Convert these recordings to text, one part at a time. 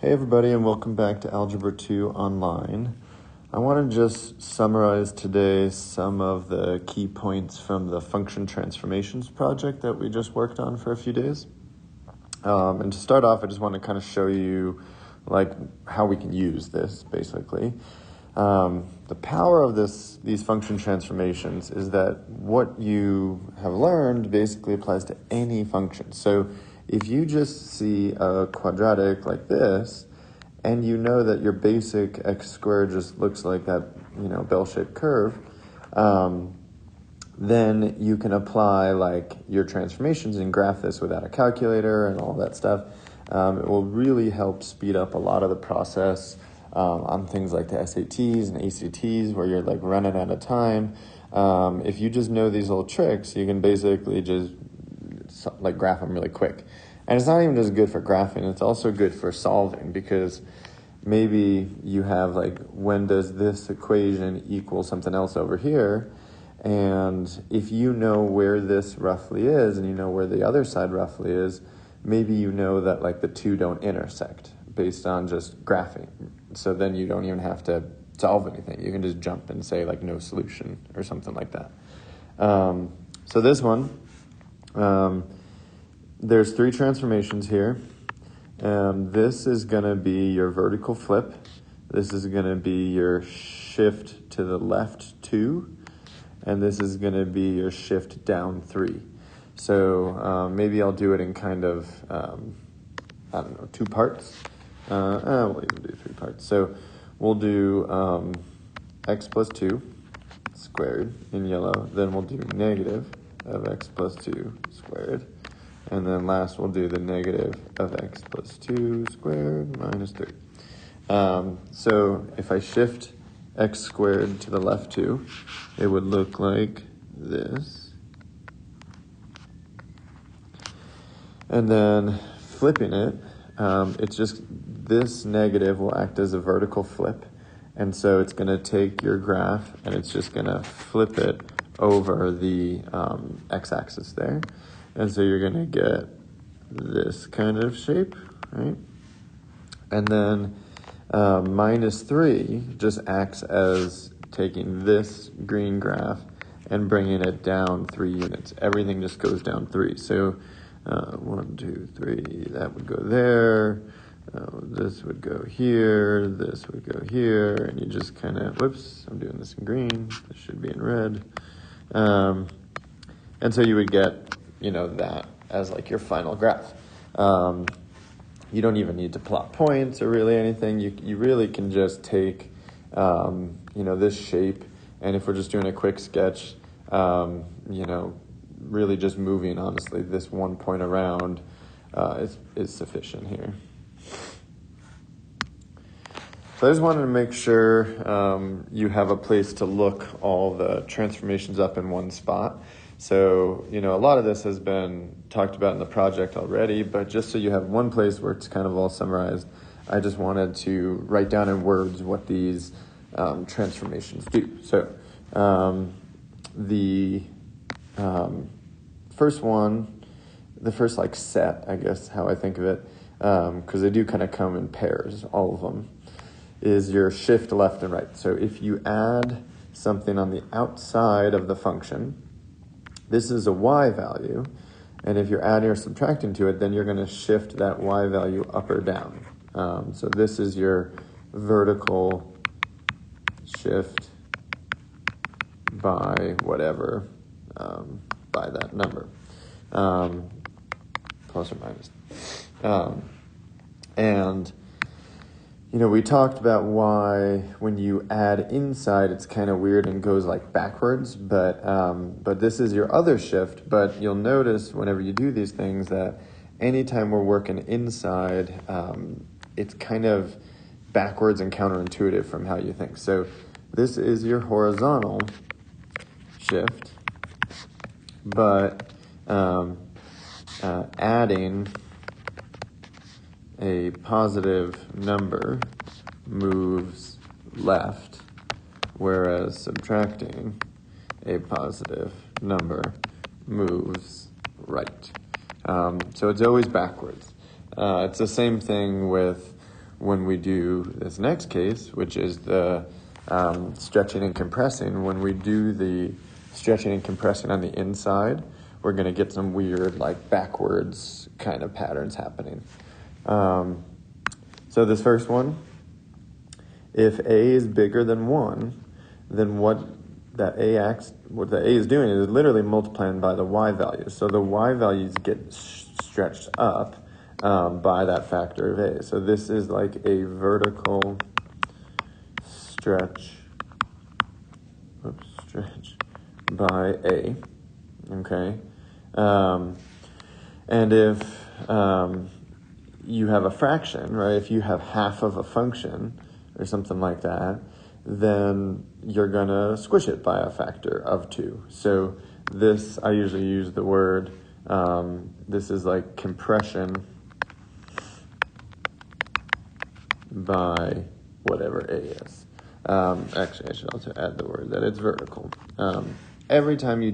Hey everybody, and welcome back to Algebra 2 Online. I want to just summarize today some of the key points from the function transformations project that we just worked on for a few days. And to start off, I just want to kind of show you how we can use this, basically. The power of these function transformations is that what you have learned basically applies to any function. So if you just see a quadratic like this, and you know that your basic x squared just looks like that, bell-shaped curve, then you can apply your transformations and graph this without a calculator and all that stuff. It will really help speed up a lot of the process on things like the SATs and ACTs where you're running out of time. If you just know these little tricks, you can basically just graph them really quick. And it's not even just good for graphing, it's also good for solving, because maybe you have when does this equation equal something else over here? And if you know where this roughly is and you know where the other side roughly is, maybe you know that the two don't intersect based on just graphing. So then you don't even have to solve anything. You can just jump and say no solution or something like that. So this one, there's three transformations here. This is going to be your vertical flip. This is going to be your shift to the left 2. And this is going to be your shift down 3. So maybe I'll do it in kind of, 2 parts. We'll even do 3 parts. So we'll do x plus 2 squared in yellow. Then we'll do negative of x plus 2 squared. And then last we'll do the negative of x plus 2 squared minus 3. So if I shift x squared to the left 2, it would look like this. And then flipping it, it's just this negative will act as a vertical flip. And so it's going to take your graph and it's just going to flip it over the x-axis there. And so you're going to get this kind of shape, right? And then minus 3 just acts as taking this green graph and bringing it down 3 units. Everything just goes down 3. So 1, 2, 3, that would go there. This would go here. This would go here. And you just kind of, whoops, I'm doing this in green. This should be in red. And so you would get that as your final graph. You don't even need to plot points or really anything. You really can just take, this shape, and if we're just doing a quick sketch, really just moving, honestly, this one point around is sufficient here. So I just wanted to make sure you have a place to look all the transformations up in one spot. So, a lot of this has been talked about in the project already, but just so you have one place where it's kind of all summarized, I just wanted to write down in words what these transformations do. So, the first one, the first set, I guess, how I think of it, because they do kind of come in pairs, all of them, is your shift left and right. So if you add something on the outside of the function, this is a y value, and if you're adding or subtracting to it, then you're going to shift that y value up or down. So this is your vertical shift by whatever, by that number, plus or minus. And we talked about why when you add inside, it's kind of weird and goes backwards, but this is your other shift. But you'll notice whenever you do these things that anytime we're working inside, it's kind of backwards and counterintuitive from how you think. So this is your horizontal shift, but adding a positive number moves left, whereas subtracting a positive number moves right. So it's always backwards. It's the same thing with when we do this next case, which is the stretching and compressing, when we do the stretching and compressing on the inside, we're going to get some weird, like, backwards kind of patterns happening. So this first one, if A is bigger than 1, then what the A is doing is literally multiplying by the Y values. So the Y values get stretched up by that factor of A. So this is like a vertical stretch by A, okay? And if you have a fraction, right, if you have half of a function or something like that, then you're going to squish it by a factor of 2. So this, I usually use the word, this is like compression by whatever A is. Actually, I should also add the word that it's vertical. Every time you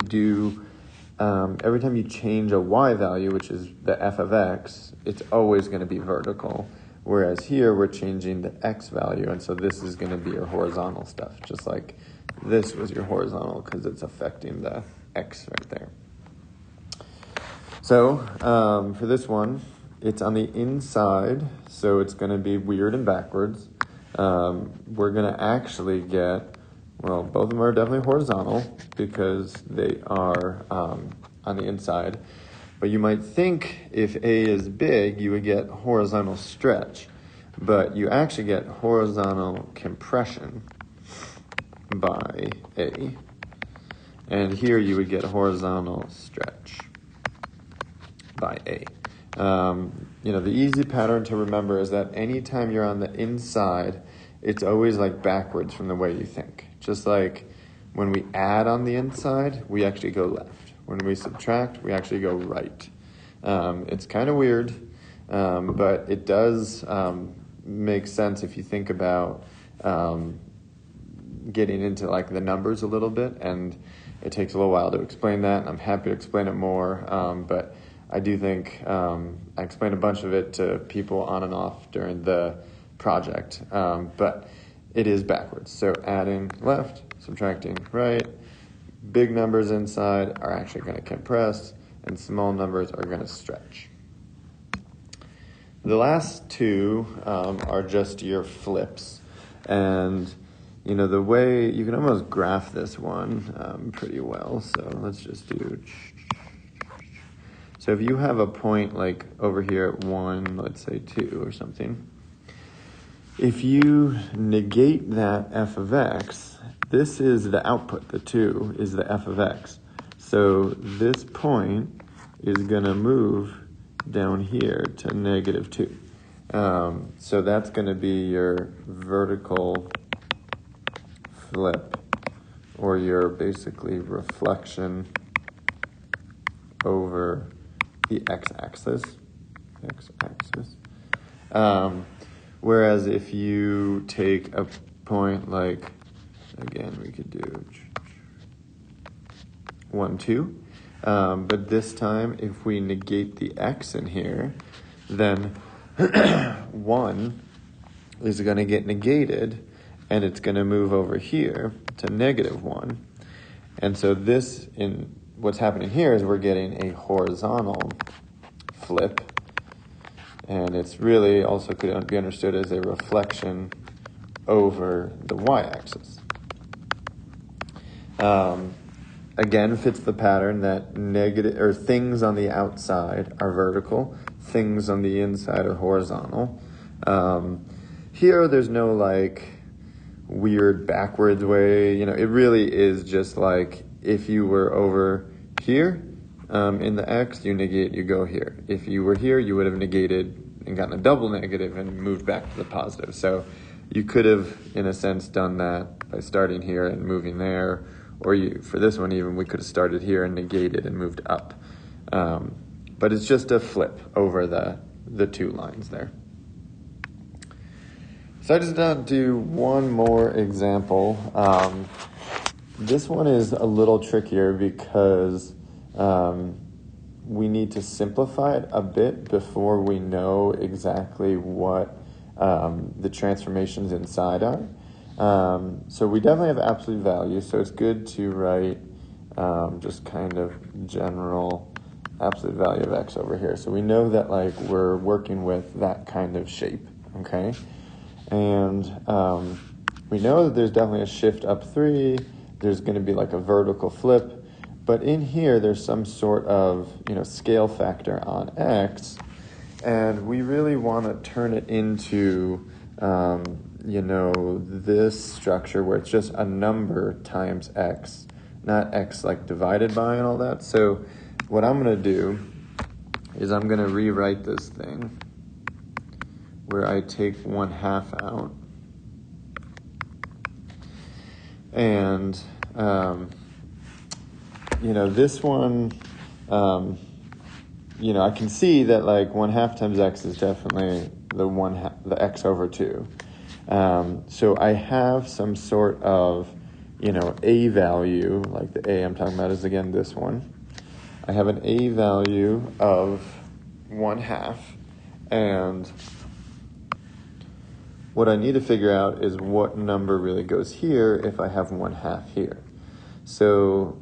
change a Y value, which is the f of x, it's always going to be vertical. Whereas here, we're changing the x value, and so this is going to be your horizontal stuff, just like this was your horizontal because it's affecting the x right there. So for this one, it's on the inside, so it's going to be weird and backwards. We're going to actually get, well, both of them are definitely horizontal because they are on the inside. But you might think if A is big, you would get horizontal stretch. But you actually get horizontal compression by A. And here you would get horizontal stretch by A. The easy pattern to remember is that anytime you're on the inside, it's always like backwards from the way you think. Just like when we add on the inside, we actually go left. When we subtract, we actually go right. It's kind of weird, but it does make sense if you think about getting into like the numbers a little bit, and it takes a little while to explain that, and I'm happy to explain it more, but I do think I explained a bunch of it to people on and off during the project, but it is backwards. So adding left, subtracting right, big numbers inside are actually going to compress, and small numbers are going to stretch. The last two are just your flips, and the way you can almost graph this one pretty well. So let's just do. So if you have a point like over here at 1, let's say 2 or something, if you negate that f of x, this is the output, the 2 is the f of x. So this point is going to move down here to negative 2. So that's going to be your vertical flip, or your basically reflection over the x-axis. Whereas if you take a point like, again, we could do 1, 2. But this time, if we negate the x in here, then 1 is going to get negated, and it's going to move over here to negative 1. And so what's happening here is we're getting a horizontal flip, and it's really also could be understood as a reflection over the y-axis. Again, fits the pattern that negative or things on the outside are vertical, things on the inside are horizontal. Here, there's no like weird backwards way. It really is just like if you were over here in the x, you negate, you go here. If you were here, you would have negated and gotten a double negative and moved back to the positive. So you could have, in a sense, done that by starting here and moving there. Or for this one even, we could have started here and negated and moved up. But it's just a flip over the two lines there. So I just want to do one more example. This one is a little trickier because we need to simplify it a bit before we know exactly what the transformations inside are. So we definitely have absolute value, so it's good to write just kind of general absolute value of x over here. So we know that like we're working with that kind of shape, okay? And we know that there's definitely a shift up 3. There's going to be like a vertical flip. But in here, there's some sort of, scale factor on x. And we really want to turn it into, this structure where it's just a number times x, not x like divided by and all that. So what I'm going to do is I'm going to rewrite this thing where I take 1/2 out. And, this one, I can see that like 1/2 times x is definitely the x over 2. So I have some sort of, a value, like the a I'm talking about is again this one. I have an a value of 1/2, and what I need to figure out is what number really goes here if I have 1/2 here. So,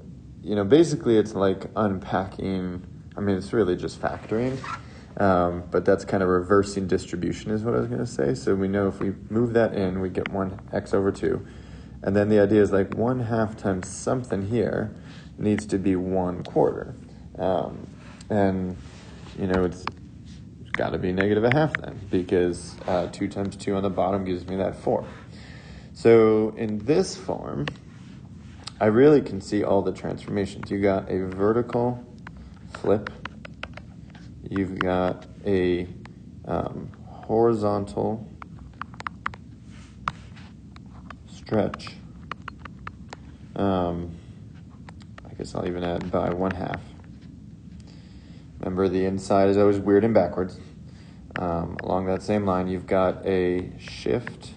basically it's like unpacking. It's really just factoring, but that's kind of reversing distribution is what I was going to say. So we know if we move that in, we get 1x over 2. And then the idea is like 1/2 times something here needs to be 1/4. And, it's got to be -1/2 then, because 2 times 2 on the bottom gives me that 4. So in this form, I really can see all the transformations. You got a vertical flip. You've got a horizontal stretch. I guess I'll even add by 1/2. Remember, the inside is always weird and backwards. Along that same line, you've got a shift,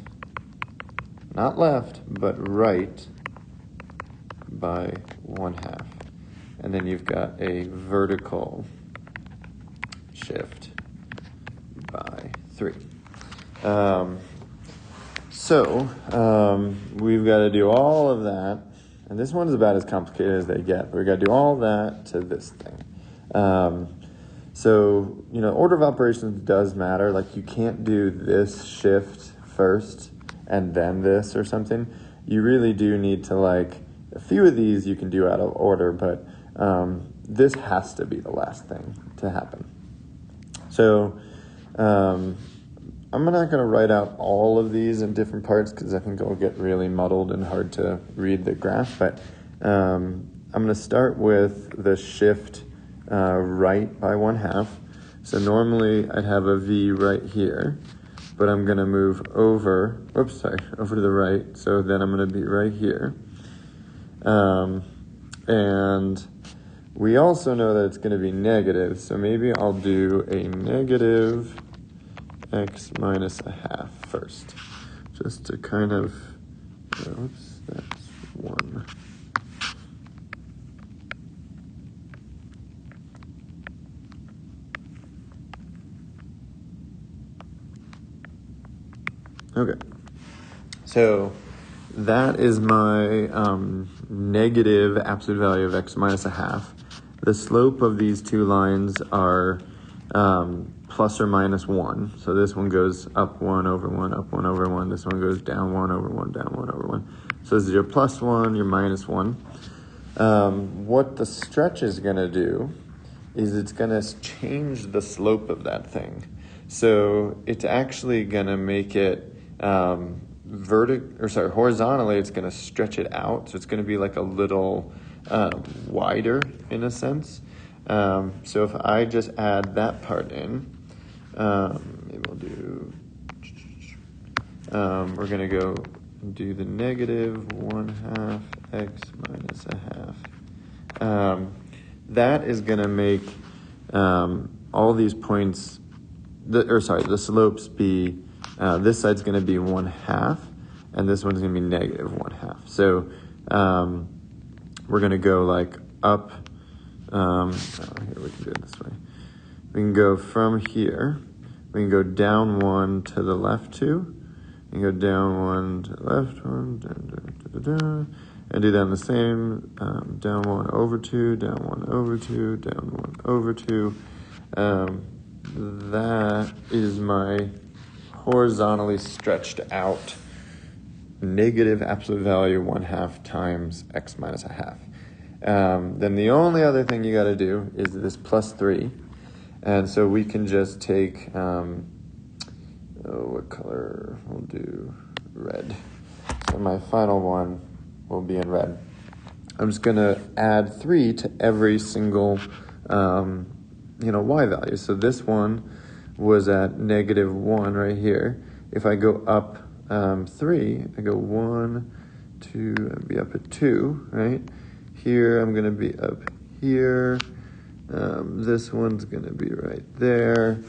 not left, but right by 1/2. And then you've got a vertical shift by 3. We've got to do all of that. And this one's about as complicated as they get. But we've got to do all that to this thing. Order of operations does matter. Like, you can't do this shift first and then this or something. You really do need to, a few of these you can do out of order, but this has to be the last thing to happen. So I'm not going to write out all of these in different parts because I think it'll get really muddled and hard to read the graph, but I'm going to start with the shift right by 1/2. So normally I'd have a V right here, but I'm going to move over to the right. So then I'm going to be right here. And we also know that it's going to be negative. So maybe I'll do a negative x minus 1/2 first. Just to kind of, that's 1. Okay, so that is my negative absolute value of x minus 1/2. The slope of these two lines are plus or minus 1. So this one goes up 1 over 1, up 1 over 1. This one goes down 1 over 1, down 1 over 1. So this is your plus 1, your minus 1. What the stretch is going to do is it's going to change the slope of that thing. So it's actually going to make it horizontally, it's going to stretch it out. So it's going to be like a little wider in a sense. So if I just add that part in, maybe we'll do, we're going to go do the negative 1/2 x minus 1/2. That is going to make all these points, the slopes be, this side's going to be 1/2, and this one's going to be negative 1/2. So we're going to go up. Here we can do it this way. We can go from here. We can go down 1 to the left 2. And go down 1 to the left 1, and do that the same. Down 1 over 2, down 1 over 2, down 1 over 2. That is my horizontally stretched out negative absolute value 1/2 times x minus 1/2. Then the only other thing you got to do is this plus 3. And so we can just take, what color? We'll do red. So my final one will be in red. I'm just going to add 3 to every single, y value. So this one was at -1 right here. If I go up 3, I go 1, 2, I'd be up at 2, right? Here I'm going to be up here. This one's going to be right there.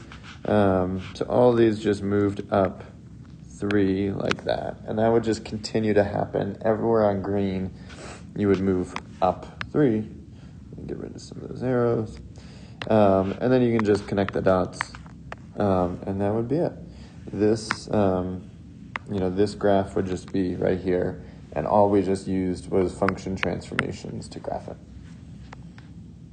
So all these just moved up 3 like that. And that would just continue to happen. Everywhere on green, you would move up 3. Get rid of some of those arrows. And then you can just connect the dots. And that would be it. This, this graph would just be right here. And all we just used was function transformations to graph it.